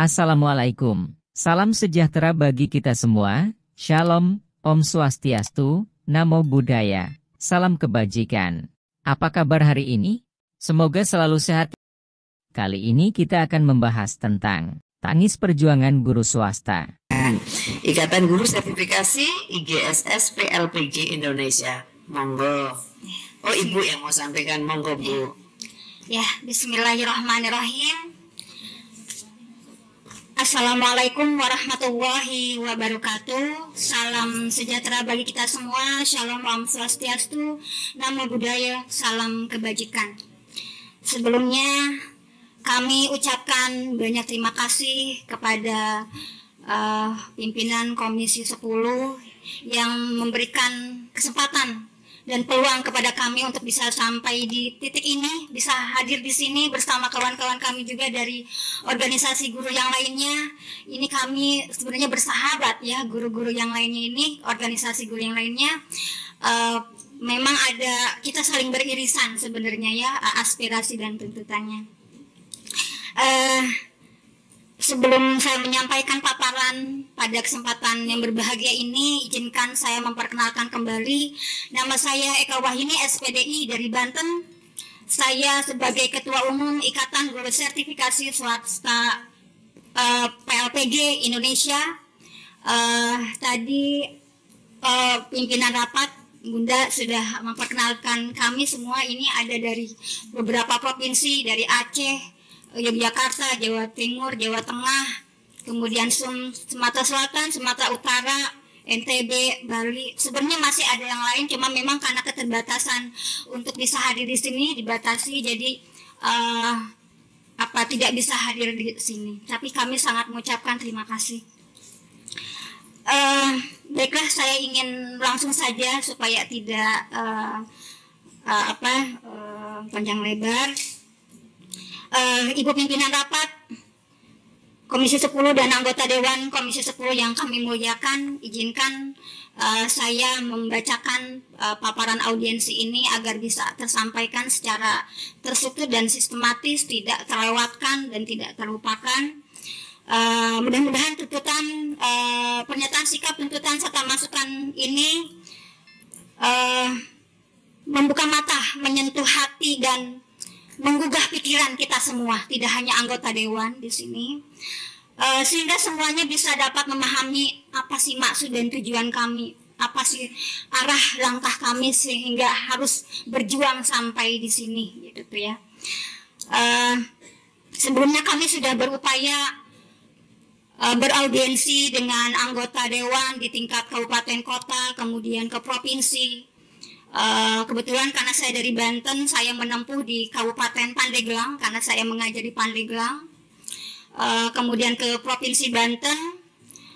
Assalamualaikum. Salam sejahtera bagi kita semua. Shalom, Om Swastiastu, Namo Buddhaya. Salam kebajikan. Apa kabar hari ini? Semoga selalu sehat. Kali ini kita akan membahas tentang tangis perjuangan guru swasta. Ikatan Guru Sertifikasi IGSS PLPG Indonesia. Monggo. Oh, Ibu yang mau sampaikan, monggo Bu. Ya, bismillahirrahmanirrahim. Assalamualaikum warahmatullahi wabarakatuh. Salam sejahtera bagi kita semua. Shalom, Om Swastiastu, Namo Buddhaya, salam kebajikan. Sebelumnya kami ucapkan banyak terima kasih kepada pimpinan Komisi 10 yang memberikan kesempatan dan peluang kepada kami untuk bisa sampai di titik ini, bisa hadir di sini bersama kawan-kawan kami juga dari organisasi guru yang lainnya. Ini kami sebenarnya bersahabat ya, guru-guru yang lainnya ini, organisasi guru yang lainnya. Memang ada, kita saling beririsan sebenarnya ya, aspirasi dan tuntutannya. Sebelum saya menyampaikan paparan pada kesempatan yang berbahagia ini, izinkan saya memperkenalkan kembali. Nama saya Eka Wahyuni, SPDI dari Banten. Saya sebagai Ketua Umum Ikatan Guru Sertifikasi Swasta PLPG Indonesia. Tadi pimpinan rapat Bunda sudah memperkenalkan kami semua. Ini ada dari beberapa provinsi, dari Aceh, Yogyakarta, Jawa Timur, Jawa Tengah, kemudian Sumatera Selatan, Sumatera Utara, NTB, Bali. Sebenarnya masih ada yang lain, cuma memang karena keterbatasan untuk bisa hadir di sini dibatasi, jadi tidak bisa hadir di sini. Tapi kami sangat mengucapkan terima kasih. Baiklah, saya ingin langsung saja supaya tidak panjang lebar. Ibu pimpinan rapat Komisi 10 dan anggota Dewan Komisi 10 yang kami muliakan, izinkan saya membacakan paparan audiensi ini agar bisa tersampaikan secara terstruktur dan sistematis, tidak terlewatkan dan tidak terlupakan. Mudah-mudahan tuntutan, pernyataan sikap, tuntutan serta masukan ini membuka mata, menyentuh hati dan menggugah pikiran kita semua, tidak hanya anggota dewan di sini, sehingga semuanya bisa dapat memahami apa sih maksud dan tujuan kami, apa sih arah langkah kami sehingga harus berjuang sampai di sini, gitu ya. Sebelumnya kami sudah berupaya beraudiensi dengan anggota dewan di tingkat kabupaten kota, kemudian ke provinsi. Kebetulan karena saya dari Banten, saya menempuh di Kabupaten Pandeglang karena saya mengajar di Pandeglang. Kemudian ke Provinsi Banten,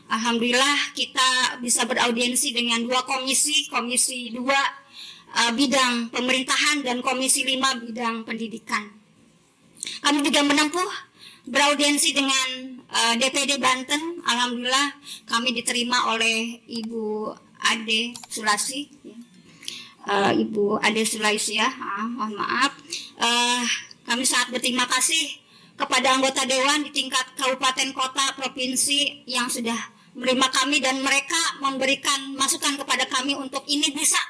alhamdulillah kita bisa beraudiensi dengan dua komisi, Komisi 2 bidang pemerintahan dan Komisi 5 bidang pendidikan. Kami juga menempuh beraudiensi dengan DPD Banten, alhamdulillah kami diterima oleh Ibu Ade Sulasi. Ibu Ade Sulaisi ya, mohon maaf. Kami sangat berterima kasih kepada anggota dewan di tingkat kabupaten, kota, provinsi yang sudah menerima kami dan mereka memberikan masukan kepada kami untuk ini bisa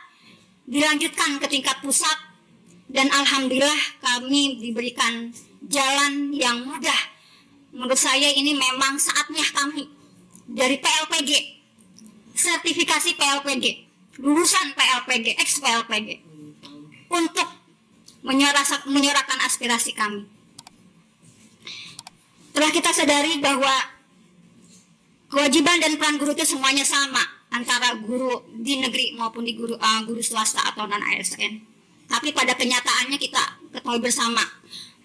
dilanjutkan ke tingkat pusat, dan alhamdulillah kami diberikan jalan yang mudah. Menurut saya ini memang saatnya kami dari PLPG, sertifikasi PLPG, lulusan PLPG, ex-PLPG, untuk menyuarakan aspirasi kami. Telah kita sadari bahwa kewajiban dan peran guru itu semuanya sama antara guru di negeri maupun di guru swasta atau non-ASN. Tapi pada kenyataannya kita ketahui bersama,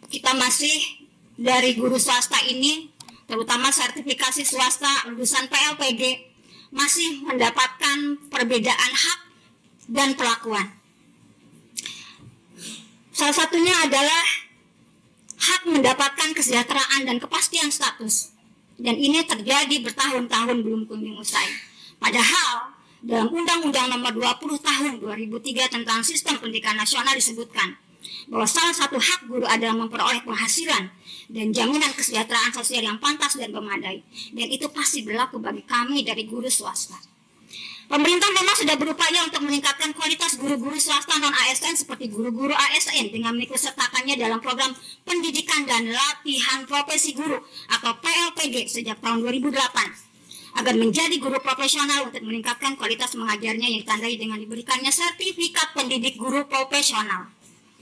kita masih dari guru swasta ini, terutama sertifikasi swasta lulusan PLPG, masih mendapatkan perbedaan hak dan perlakuan. Salah satunya adalah hak mendapatkan kesejahteraan dan kepastian status. Dan ini terjadi bertahun-tahun belum kunjung usai. Padahal dalam Undang-Undang Nomor 20 Tahun 2003 tentang Sistem Pendidikan Nasional disebutkan bahwa salah satu hak guru adalah memperoleh penghasilan dan jaminan kesejahteraan sosial yang pantas dan memadai. Dan itu pasti berlaku bagi kami dari guru swasta. Pemerintah memang sudah berupaya untuk meningkatkan kualitas guru-guru swasta non-ASN seperti guru-guru ASN dengan mengikutsertakannya dalam program pendidikan dan latihan profesi guru atau PLPG sejak tahun 2008 agar menjadi guru profesional untuk meningkatkan kualitas mengajarnya yang ditandai dengan diberikannya sertifikat pendidik guru profesional.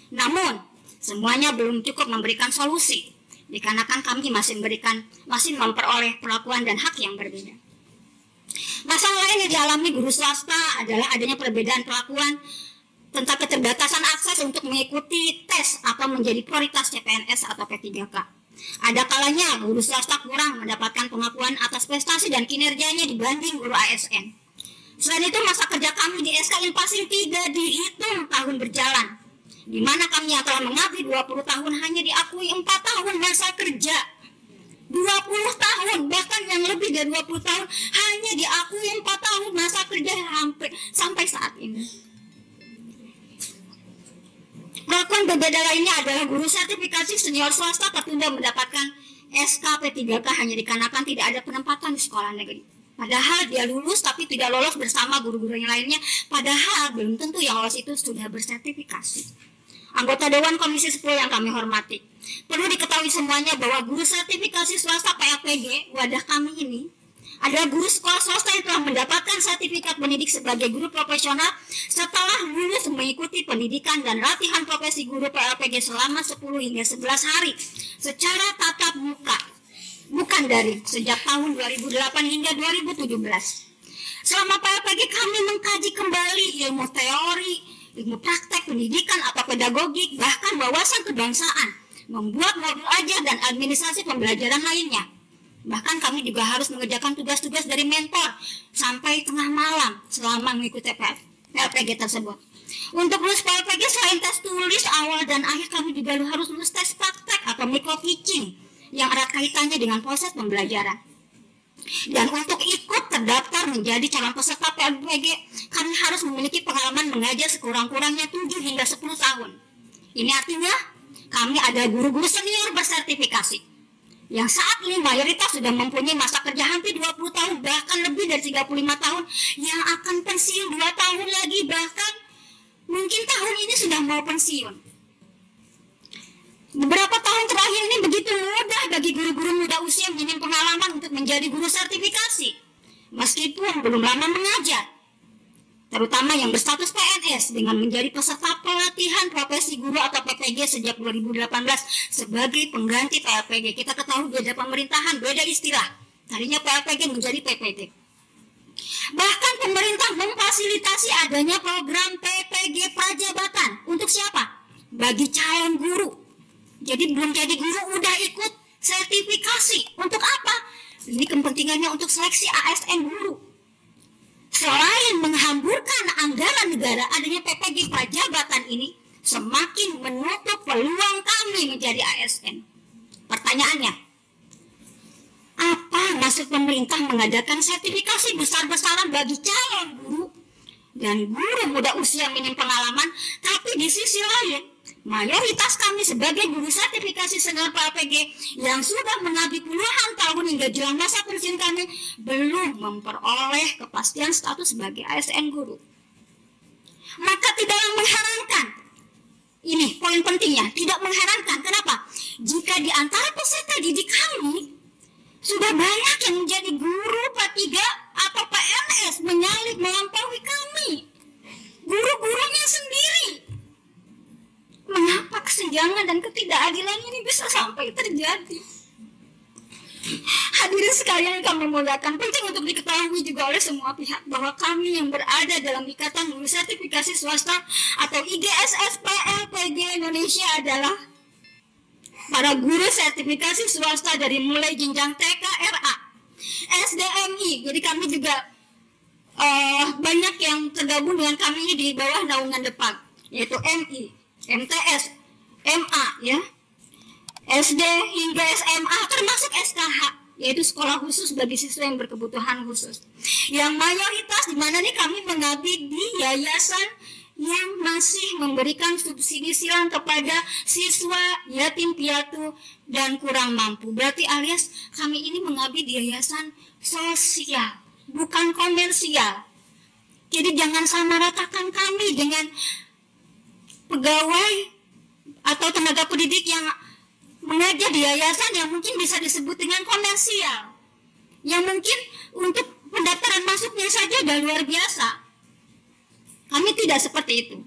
Namun, semuanya belum cukup memberikan solusi dikarenakan kami masih memperoleh perlakuan dan hak yang berbeda. Masalah lain yang dialami guru swasta adalah adanya perbedaan perlakuan tentang keterbatasan akses untuk mengikuti tes atau menjadi prioritas CPNS atau P3K. Ada kalanya guru swasta kurang mendapatkan pengakuan atas prestasi dan kinerjanya dibanding guru ASN. Selain itu, masa kerja kami di SK Ilpasing tidak dihitung tahun berjalan, di mana kami yang telah mengabdi 20 tahun hanya diakui 4 tahun masa kerja. 20 tahun, bahkan yang lebih dari 20 tahun hanya diakui 4 tahun masa kerja sampai saat ini. Perlakuan berbeda lainnya adalah guru sertifikasi senior swasta tertunda mendapatkan SK P3K hanya dikarenakan tidak ada penempatan di sekolah negeri. Padahal dia lulus tapi tidak lolos bersama guru-guru yang lainnya, padahal belum tentu yang lolos itu sudah bersertifikasi. Anggota Dewan Komisi 10 yang kami hormati, perlu diketahui semuanya bahwa guru sertifikasi swasta PLPG wadah kami ini adalah guru sekolah swasta yang telah mendapatkan sertifikat pendidik sebagai guru profesional setelah lulus mengikuti pendidikan dan latihan profesi guru PLPG selama 10 hingga 11 hari secara tatap muka, bukan daring, sejak tahun 2008 hingga 2017. Selama PLPG kami mengkaji kembali ilmu teori, ilmu praktek pendidikan atau pedagogik, bahkan wawasan kebangsaan, membuat modul ajar dan administrasi pembelajaran lainnya. Bahkan kami juga harus mengerjakan tugas-tugas dari mentor sampai tengah malam selama mengikuti PLPG tersebut. Untuk lulus PLPG selain tes tulis awal dan akhir, kami juga harus lulus tes praktek atau micro teaching yang erat kaitannya dengan proses pembelajaran. Dan untuk ikut terdaftar menjadi calon peserta PLPG, kami harus memiliki pengalaman mengajar sekurang-kurangnya 7 hingga 10 tahun. Ini artinya kami ada guru-guru senior bersertifikasi yang saat ini mayoritas sudah mempunyai masa kerja hampir 20 tahun, bahkan lebih dari 35 tahun, yang akan pensiun 2 tahun lagi, bahkan mungkin tahun ini sudah mau pensiun. Beberapa tahun terakhir ini begitu mudah bagi guru-guru muda usia minim pengalaman untuk menjadi guru sertifikasi, meskipun belum lama mengajar, terutama yang berstatus PNS dengan menjadi peserta pelatihan profesi guru atau PPG sejak 2018 sebagai pengganti PLPG. Kita ketahui beda pemerintahan, beda istilah. Tadinya PLPG menjadi PPG. Bahkan pemerintah memfasilitasi adanya program PPG prajabatan. Untuk siapa? Bagi calon guru. Jadi belum jadi guru udah ikut sertifikasi. Untuk apa? Ini kepentingannya untuk seleksi ASN guru. Selain menghamburkan anggaran negara, adanya PPG prajabatan ini semakin menutup peluang kami menjadi ASN. Pertanyaannya, apa maksud pemerintah mengadakan sertifikasi besar-besaran bagi calon guru dan guru muda usia minim pengalaman, tapi di sisi lain mayoritas kami sebagai guru sertifikasi senior PLPG yang sudah mengabdi puluhan tahun hingga jelang masa pensiun kami belum memperoleh kepastian status sebagai ASN guru. Maka tidaklah mengherankan, ini poin pentingnya, tidak mengherankan. Kenapa? Jika di antara peserta didik kami sudah banyak yang menjadi guru P3 atau PNS menyalip melampaui kami, guru-gurunya sendiri. Mengapa kesenjangan dan ketidakadilan ini bisa sampai terjadi? Hadirin sekalian yang kami muliakan, penting untuk diketahui juga oleh semua pihak bahwa kami yang berada dalam Ikatan Guru Sertifikasi Swasta atau IGSS PLPG Indonesia adalah para guru sertifikasi swasta dari mulai jenjang TK, RA, SDMI. Jadi kami juga banyak yang tergabung dengan kami di bawah naungan depan, yaitu MI, MTS, MA, ya, SD hingga SMA, termasuk SKH, yaitu sekolah khusus bagi siswa yang berkebutuhan khusus. Yang mayoritas di mana nih kami mengabdi di yayasan yang masih memberikan subsidi silang kepada siswa yatim piatu dan kurang mampu. Berarti alias kami ini mengabdi di yayasan sosial, bukan komersial. Jadi jangan samaratakan kami dengan pegawai atau tenaga pendidik yang mengajar di yayasan yang mungkin bisa disebut dengan komersial, yang mungkin untuk pendaftaran masuknya saja sudah luar biasa. Kami tidak seperti itu.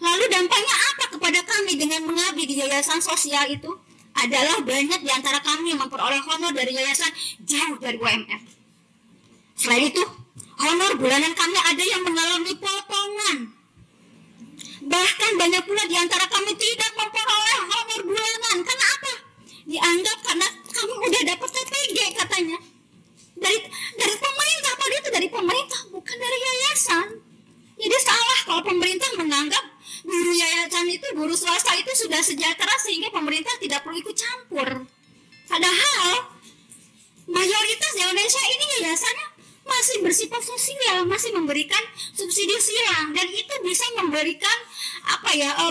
Lalu dampaknya apa kepada kami dengan mengabdi di yayasan sosial itu? Adalah banyak di antara kami yang memperoleh honor dari yayasan jauh dari UMR. Selain itu, honor bulanan kami ada yang mengalami potongan. Bahkan banyak pula di antara kami tidak memperoleh honor bulanan. Karena apa? Dianggap karena kami udah dapat TPG katanya. Dari pemerintah, padahal itu dari pemerintah, bukan dari yayasan. Jadi salah kalau pemerintah menganggap guru yayasan itu, guru swasta itu sudah sejahtera sehingga pemerintah tidak perlu ikut campur. Padahal mayoritas di Indonesia ini yayasannya masih bersifat sosial, masih memberikan subsidi silang, dan itu bisa memberikan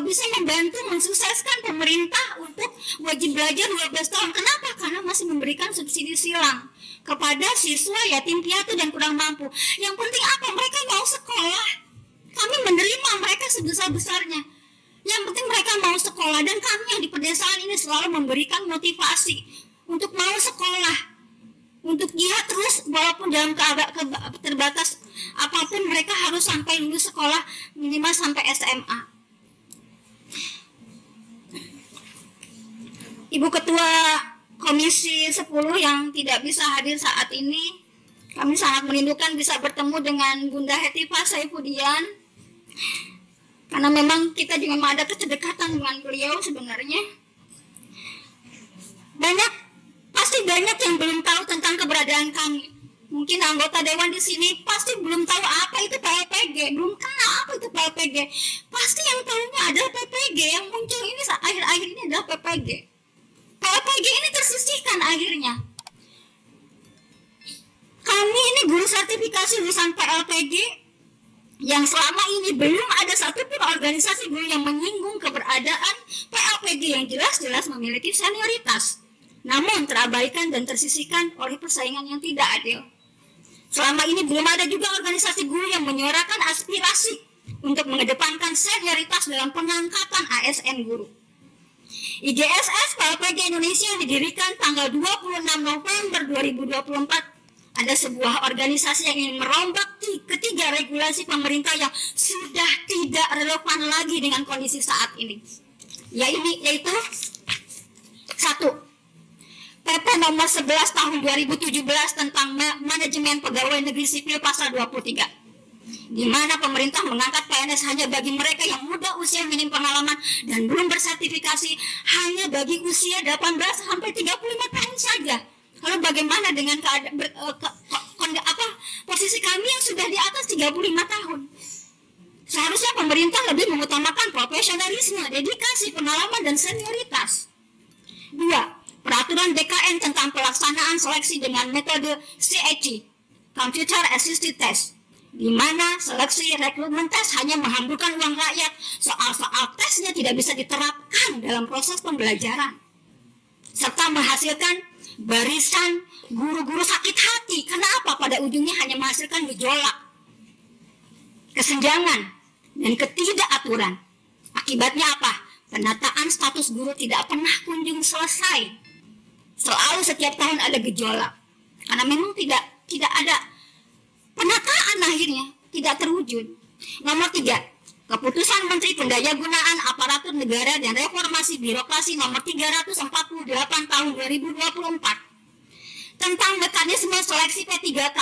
bisa membantu mensukseskan pemerintah untuk wajib belajar 12 tahun. Kenapa? Karena masih memberikan subsidi silang kepada siswa yatim piatu dan kurang mampu. Yang penting apa? Mereka mau sekolah. Kami menerima mereka sebesar-besarnya. Yang penting mereka mau sekolah, dan kami yang di pedesaan ini selalu memberikan motivasi untuk mau sekolah, untuk jihad terus walaupun dalam terbatas apapun. Mereka harus sampai lulus sekolah minimal sampai SMA. Ibu Ketua Komisi 10 yang tidak bisa hadir saat ini, kami sangat merindukan bisa bertemu dengan Bunda Hetifah Saifudian, karena memang kita juga ada kedekatan dengan beliau sebenarnya. Pasti banyak yang belum tahu tentang keberadaan kami. Mungkin anggota dewan di sini pasti belum tahu apa itu PLPG, belum kenal apa itu PLPG. Pasti yang tahunya adalah PPG, yang muncul ini akhir-akhir ini adalah PPG. PLPG ini tersisihkan akhirnya. Kami ini guru sertifikasi lulusan PLPG yang selama ini belum ada satupun organisasi guru yang menyinggung keberadaan PLPG yang jelas-jelas memiliki senioritas, namun terabaikan dan tersisihkan oleh persaingan yang tidak adil. Selama ini belum ada juga organisasi guru yang menyuarakan aspirasi untuk mengedepankan senioritas dalam pengangkatan ASN guru. IGSS PLPG Indonesia didirikan tanggal 26 November 2024 ada sebuah organisasi yang ingin merombak ketiga regulasi pemerintah yang sudah tidak relevan lagi dengan kondisi saat ini. Yaitu 1. PP nomor 11 tahun 2017 tentang manajemen pegawai negeri sipil pasal 23, di mana pemerintah mengangkat PNS hanya bagi mereka yang muda usia minim pengalaman dan belum bersertifikasi, hanya bagi usia 18 sampai 35 tahun saja. Lalu bagaimana dengan posisi kami yang sudah di atas 35 tahun? Seharusnya pemerintah lebih mengutamakan profesionalisme, dedikasi, pengalaman, dan senioritas. 2. Peraturan BKN tentang pelaksanaan seleksi dengan metode CAT, Computer Assisted Test, di mana seleksi rekrutmen tes hanya menghamburkan uang rakyat. Soal-soal tesnya tidak bisa diterapkan dalam proses pembelajaran, serta menghasilkan barisan guru-guru sakit hati. Kenapa? Pada ujungnya hanya menghasilkan gejolak, kesenjangan, dan ketidakaturan. Akibatnya apa? Penataan status guru tidak pernah kunjung selesai. Selalu setiap tahun ada gejolak, karena memang tidak ada penataan, akhirnya tidak terwujud. Nomor 3, Keputusan Menteri Pendayagunaan Aparatur Negara dan Reformasi Birokrasi nomor 348 tahun 2024 tentang mekanisme seleksi P3K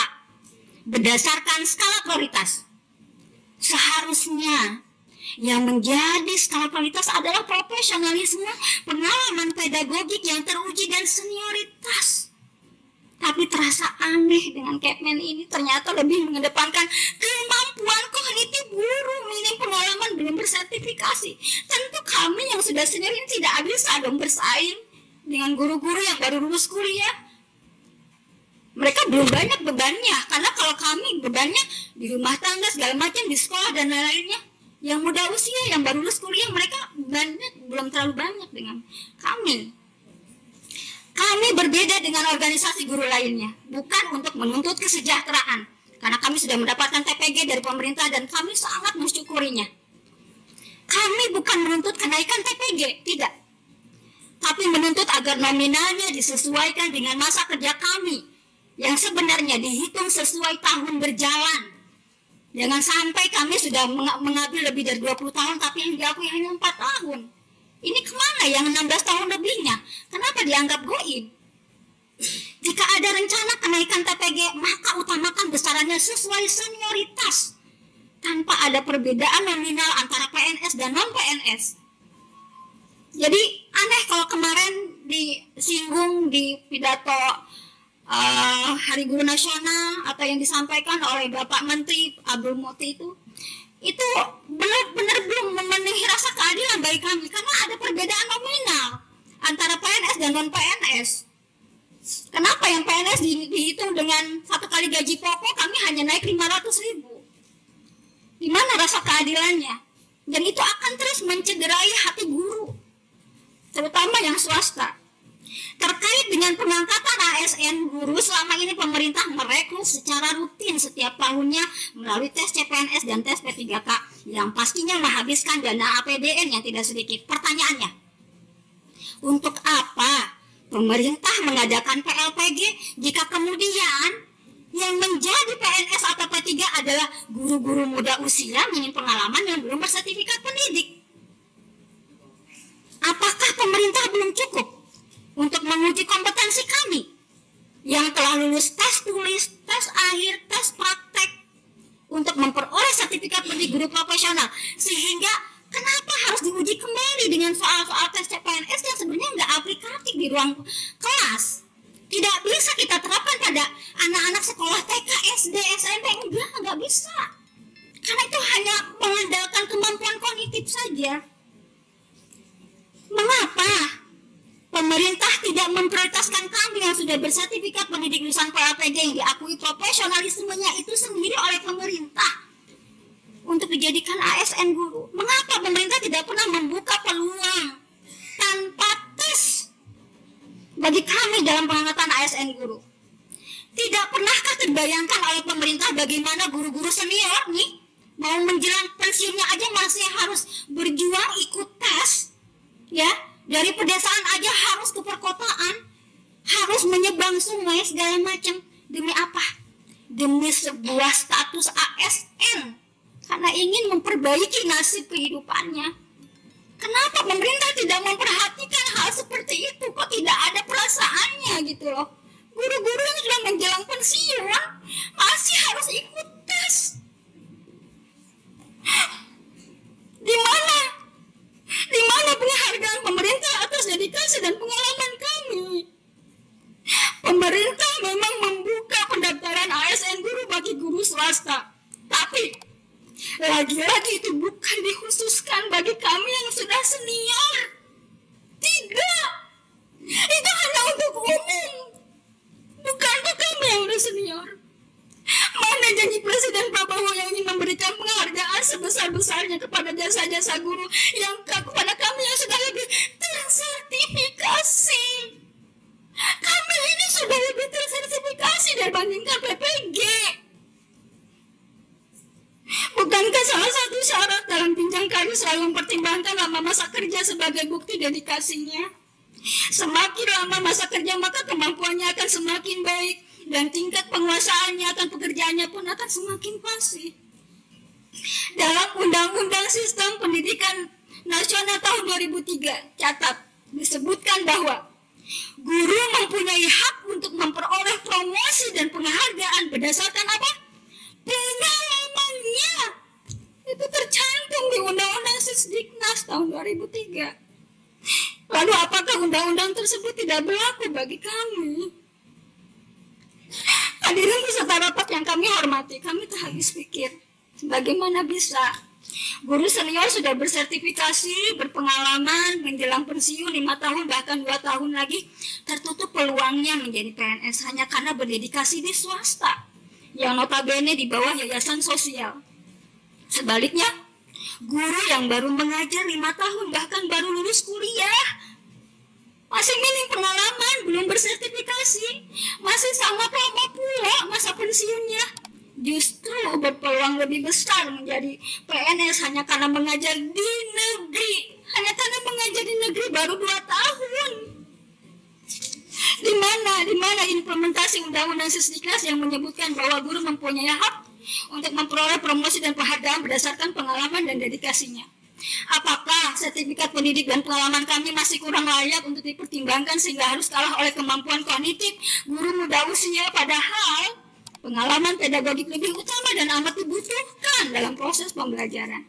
berdasarkan skala prioritas. Seharusnya yang menjadi skala prioritas adalah profesionalisme, pengalaman pedagogik yang teruji, dan senioritas. Tapi terasa aneh dengan Kepmen ini ternyata lebih mengedepankan kemampuan kognitif guru minim pengalaman belum bersertifikasi. Tentu kami yang sudah senior ini tidak bisa dong bersaing dengan guru-guru yang baru lulus kuliah. Mereka belum banyak bebannya, karena kalau kami bebannya di rumah tangga segala macam, di sekolah dan lain-lainnya. Yang muda usia, yang baru lulus kuliah, mereka belum terlalu banyak dengan kami. Kami berbeda dengan organisasi guru lainnya, bukan untuk menuntut kesejahteraan, karena kami sudah mendapatkan TPG dari pemerintah dan kami sangat mensyukurinya. Kami bukan menuntut kenaikan TPG, tidak. Tapi menuntut agar nominalnya disesuaikan dengan masa kerja kami, yang sebenarnya dihitung sesuai tahun berjalan. Jangan sampai kami sudah mengabdi lebih dari 20 tahun tapi yang diakui hanya 4 tahun. Ini kemana yang 16 tahun lebihnya? Kenapa dianggap goib? Jika ada rencana kenaikan TPG, maka utamakan besarannya sesuai senioritas, tanpa ada perbedaan nominal antara PNS dan non-PNS. Jadi aneh kalau kemarin disinggung di pidato Hari Guru Nasional atau yang disampaikan oleh Bapak Menteri Abdul Muti itu benar-benar belum memenuhi rasa keadilan bagi kami, karena ada perbedaan nominal antara PNS dan non PNS. Kenapa yang PNS dihitung dengan 1 kali gaji pokok, kami hanya naik 500.000? Di mana rasa keadilannya? Dan itu akan terus mencederai hati guru, terutama yang swasta. Terkait dengan pengangkatan ASN guru, selama ini pemerintah merekrut secara rutin setiap tahunnya melalui tes CPNS dan tes P3K yang pastinya menghabiskan dana APBN yang tidak sedikit. Pertanyaannya, untuk apa pemerintah mengadakan PLPG jika kemudian yang menjadi PNS atau P3 adalah guru-guru muda usia minim pengalaman yang belum bersertifikat pendidik? Apakah pemerintah belum cukup untuk menguji kompetensi kami yang telah lulus tes tulis, tes akhir, tes praktek untuk memperoleh sertifikat menjadi guru profesional? Sehingga kenapa harus diuji kembali dengan soal-soal tes CPNS yang sebenarnya nggak aplikatif di ruang kelas? Tidak bisa kita terapkan pada anak-anak sekolah TK, SD, SMP, nggak bisa. Karena itu hanya mengandalkan kemampuan kognitif saja. Mengapa pemerintah tidak memprioritaskan kami yang sudah bersertifikat pendidik lulusan PLPG yang diakui profesionalismenya itu sendiri oleh pemerintah untuk dijadikan ASN guru? Mengapa pemerintah tidak pernah membuka peluang tanpa tes bagi kami dalam pengangkatan ASN guru? Tidak pernahkah terbayangkan oleh pemerintah bagaimana guru-guru senior nih mau menjelang pensiunnya aja masih harus berjuang ikut tes, ya? Dari pedesaan aja harus ke perkotaan, harus menyeberang sungai segala macam. Demi apa? Demi sebuah status ASN, karena ingin memperbaiki nasib kehidupannya. Kenapa pemerintah tidak memperhatikan hal seperti itu? Kok tidak ada perasaannya gitu loh? Guru-guru yang sudah menjelang pensiun masih harus ikut tes. Di mana penghargaan pemerintah atas dedikasi dan pengalaman kami? Pemerintah memang membuka pendaftaran ASN guru bagi guru swasta, tapi lagi-lagi itu bukan dikhususkan bagi kami yang sudah senior. Tidak, itu hanya untuk umum, bukan untuk kami yang sudah senior. Mana janji Presiden Prabowo yang ingin memberikan penghargaan sebesar-besarnya kepada jasa-jasa guru yang kepada kami yang sudah lebih tersertifikasi? Kami ini sudah lebih tersertifikasi dibandingkan PPG. Bukankah salah satu syarat dalam jenjang karir selalu mempertimbangkan lama masa kerja sebagai bukti dedikasinya? Semakin lama masa kerja maka kemampuannya akan semakin baik dan tingkat penguasaannya akan pekerjaannya pun akan semakin fasih. Dalam Undang-Undang Sistem Pendidikan Nasional tahun 2003 catat disebutkan bahwa guru mempunyai hak untuk memperoleh promosi dan penghargaan berdasarkan apa? Pengalamannya. Itu tercantum di Undang-Undang Sisdiknas tahun 2003. Lalu apakah undang-undang tersebut tidak berlaku bagi kami? Hadirin peserta rapat yang kami hormati, kami tak habis pikir bagaimana bisa guru senior sudah bersertifikasi, berpengalaman, menjelang pensiun 5 tahun bahkan 2 tahun lagi tertutup peluangnya menjadi PNS hanya karena berdedikasi di swasta yang notabene di bawah yayasan sosial. Sebaliknya, Guru yang baru mengajar 5 tahun, bahkan baru lulus kuliah, masih minim pengalaman, belum bersertifikasi, masih sangat lama pula masa pensiunnya. Justru berpeluang lebih besar menjadi PNS hanya karena mengajar di negeri. Hanya karena mengajar di negeri baru 2 tahun. Di mana implementasi Undang-Undang Sisdiknas yang menyebutkan bahwa guru mempunyai hak untuk memperoleh promosi dan penghargaan berdasarkan pengalaman dan dedikasinya. Apakah sertifikat pendidik dan pengalaman kami masih kurang layak untuk dipertimbangkan sehingga harus kalah oleh kemampuan kognitif guru muda usia, padahal pengalaman pedagogik lebih utama dan amat dibutuhkan dalam proses pembelajaran.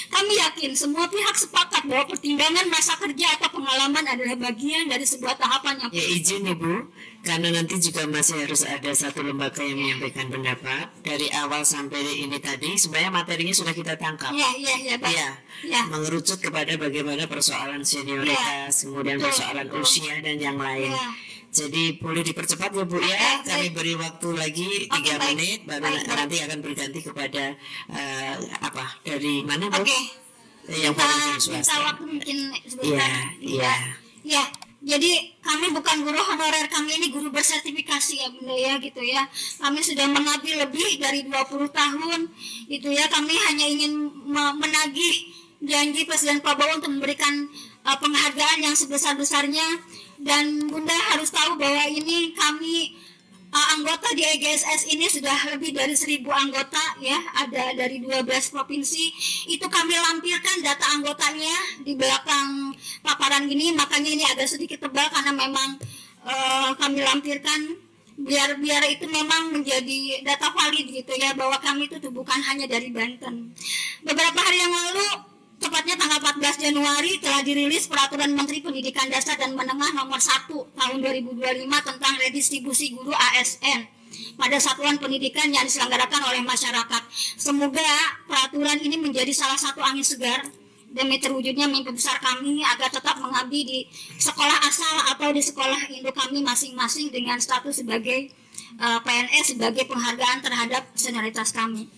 Kami yakin semua pihak sepakat bahwa pertimbangan masa kerja atau pengalaman adalah bagian dari sebuah tahapan yang... Ya izin Ibu, karena nanti juga masih harus ada satu lembaga yang menyampaikan pendapat dari awal sampai ini tadi, supaya materinya sudah kita tangkap. Ya, Pak. Ya, mengerucut kepada bagaimana persoalan senioritas, kemudian persoalan usia dan yang lain. Jadi boleh dipercepat ya Bu ya, kami beri waktu lagi 3 menit, baru nanti akan berganti kepada dari mana Bu? Yang paling swasta. Waktu mungkin sebentar. Iya. Jadi kami bukan guru honorer, kami ini guru bersertifikasi ya Bunda ya gitu ya. Kami sudah mengabdi lebih dari 20 tahun gitu ya. Kami hanya ingin menagih janji Presiden Prabowo untuk memberikan penghargaan yang sebesar-besarnya. Dan Bunda harus tahu bahwa ini kami anggota di EGSS ini sudah lebih dari 1.000 anggota ya, ada dari 12 provinsi. Itu kami lampirkan data anggotanya di belakang paparan ini, makanya ini agak sedikit tebal karena memang kami lampirkan biar itu memang menjadi data valid gitu ya, bahwa kami itu bukan hanya dari Banten. Beberapa hari yang lalu, tepatnya tanggal 14 Januari telah dirilis Peraturan Menteri Pendidikan Dasar dan Menengah Nomor 1 Tahun 2025 tentang redistribusi guru ASN pada satuan pendidikan yang diselenggarakan oleh masyarakat. Semoga peraturan ini menjadi salah satu angin segar demi terwujudnya mimpi besar kami agar tetap mengabdi di sekolah asal atau di sekolah induk kami masing-masing dengan status sebagai PNS sebagai penghargaan terhadap senioritas kami.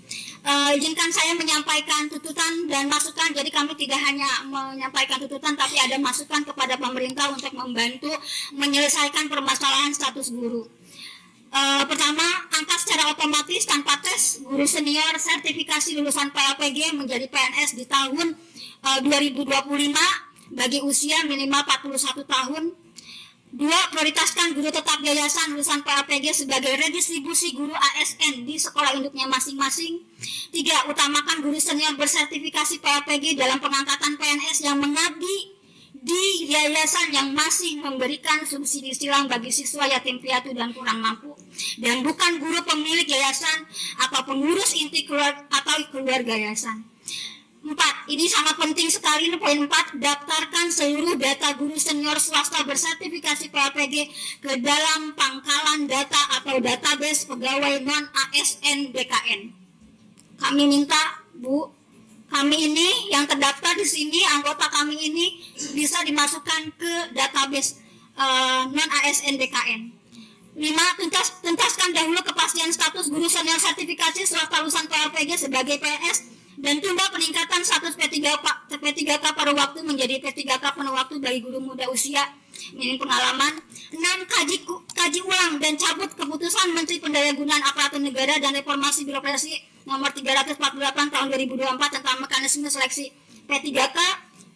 Izinkan saya menyampaikan tuntutan dan masukan. Jadi kami tidak hanya menyampaikan tuntutan, tapi ada masukan kepada pemerintah untuk membantu menyelesaikan permasalahan status guru. Pertama, angkat secara otomatis tanpa tes guru senior sertifikasi lulusan PLPG menjadi PNS di tahun 2025 bagi usia minimal 41 tahun. 2. Prioritaskan guru tetap yayasan lulusan PLPG sebagai redistribusi guru ASN di sekolah induknya masing-masing. 3. Utamakan guru senior bersertifikasi PLPG dalam pengangkatan PNS yang mengabdi di yayasan yang masih memberikan subsidi silang bagi siswa yatim piatu dan kurang mampu, dan bukan guru pemilik yayasan atau pengurus inti keluarga yayasan. 4. Ini sangat penting sekali, poin 4, daftarkan seluruh data guru senior swasta bersertifikasi PLPG ke dalam pangkalan data atau database pegawai non ASN BKN. Kami minta Bu, kami ini yang terdaftar di sini, anggota kami ini bisa dimasukkan ke database non ASN BKN. 5. Tuntaskan dahulu kepastian status guru senior sertifikasi swasta lulusan PLPG sebagai PNS dan tunda peningkatan status P3K paruh waktu menjadi P3K penuh waktu bagi guru muda usia minim pengalaman. 6. Kaji ulang dan cabut keputusan Menteri Pendayagunaan Aparatur Negara dan Reformasi Birokrasi nomor 348 tahun 2024 tentang mekanisme seleksi P3K.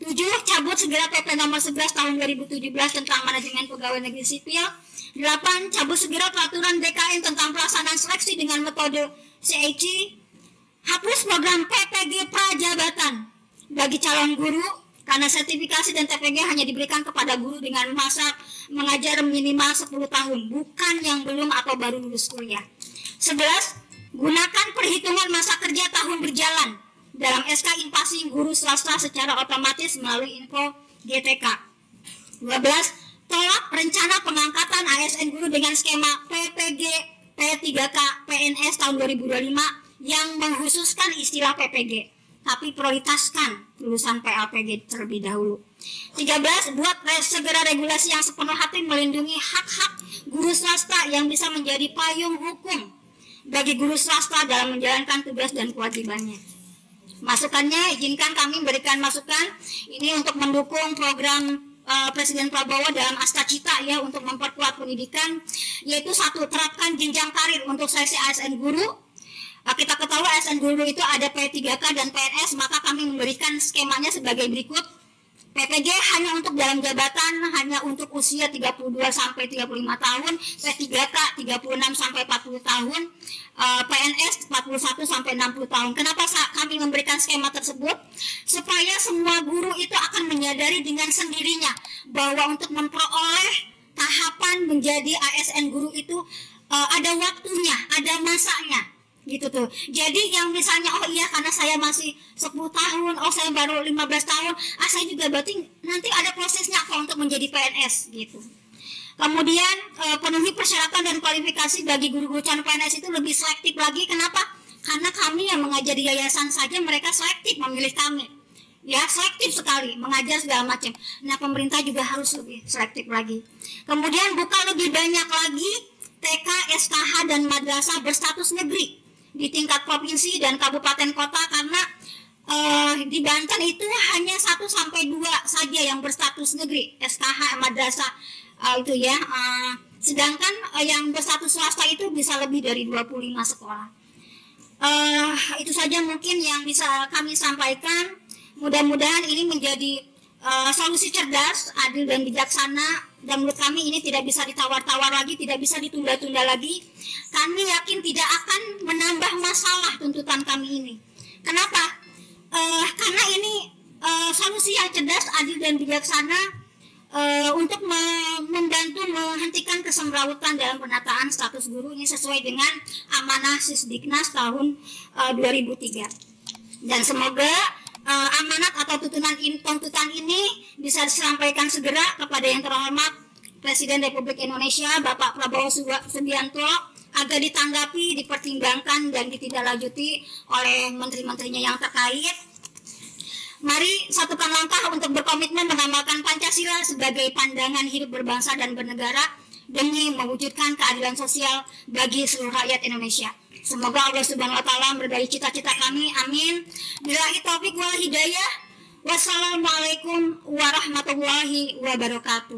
7. Cabut segera PP nomor 11 tahun 2017 tentang manajemen pegawai negeri sipil. 8. Cabut segera peraturan DKN tentang pelaksanaan seleksi dengan metode CIC. Hapus program PPG prajabatan bagi calon guru karena sertifikasi dan TPG hanya diberikan kepada guru dengan masa mengajar minimal 10 tahun, bukan yang belum atau baru lulus kuliah. 11. Gunakan perhitungan masa kerja tahun berjalan dalam SK Inpasi guru swasta secara otomatis melalui info GTK. 12. Tolak rencana pengangkatan ASN guru dengan skema PPG P3K PNS tahun 2025 yang mengkhususkan istilah PPG, tapi prioritaskan lulusan PLPG terlebih dahulu. 13. Buat segera regulasi yang sepenuh hati melindungi hak-hak guru swasta yang bisa menjadi payung hukum bagi guru swasta dalam menjalankan tugas dan kewajibannya. Masukannya, izinkan kami memberikan masukan ini untuk mendukung program Presiden Prabowo dalam Astacita ya, untuk memperkuat pendidikan, yaitu satu, terapkan jenjang karir untuk seleksi ASN guru. Kita ketahui ASN guru itu ada P3K dan PNS, maka kami memberikan skemanya sebagai berikut. PPG hanya untuk dalam jabatan, hanya untuk usia 32 sampai 35 tahun, P3K 36 sampai 40 tahun, PNS 41 sampai 60 tahun. Kenapa kami memberikan skema tersebut? Supaya semua guru itu akan menyadari dengan sendirinya bahwa untuk memperoleh tahapan menjadi ASN guru itu ada waktunya, ada masanya. Gitu tuh. Jadi yang misalnya, oh iya karena saya masih 10 tahun, oh saya baru 15 tahun, saya juga berarti nanti ada prosesnya kok untuk menjadi PNS gitu. Kemudian penuhi persyaratan dan kualifikasi bagi guru-guru calon PNS itu lebih selektif lagi. Kenapa? Karena kami yang mengajar di yayasan saja mereka selektif memilih kami. Ya, selektif sekali, mengajar segala macam. Nah, pemerintah juga harus lebih selektif lagi. Kemudian buka lebih banyak lagi TK, SKH dan madrasah berstatus negeri di tingkat provinsi dan kabupaten kota, karena di Banten itu hanya 1 sampai 2 saja yang berstatus negeri, SKH, madrasah itu ya. Sedangkan yang berstatus swasta itu bisa lebih dari 25 sekolah. Itu saja mungkin yang bisa kami sampaikan. Mudah-mudahan ini menjadi solusi cerdas, adil dan bijaksana, dan menurut kami ini tidak bisa ditawar-tawar lagi, tidak bisa ditunda-tunda lagi. Kami yakin tidak akan menambah masalah tuntutan kami ini. Kenapa? Karena ini solusi yang cerdas, adil dan bijaksana untuk membantu menghentikan kesemrawutan dalam penataan status guru. Ini sesuai dengan amanah Sisdiknas tahun 2003. Dan semoga amanat atau tuntutan ini bisa disampaikan segera kepada yang terhormat Presiden Republik Indonesia Bapak Prabowo Subianto, agar ditanggapi, dipertimbangkan dan ditindaklanjuti oleh menteri-menterinya yang terkait. Mari satukan langkah untuk berkomitmen mengamalkan Pancasila sebagai pandangan hidup berbangsa dan bernegara demi mewujudkan keadilan sosial bagi seluruh rakyat Indonesia. Semoga Allah Subhanahu wa taala meridai cita-cita kami. Amin. Billahi taufik wal hidayah. Wassalamualaikum warahmatullahi wabarakatuh.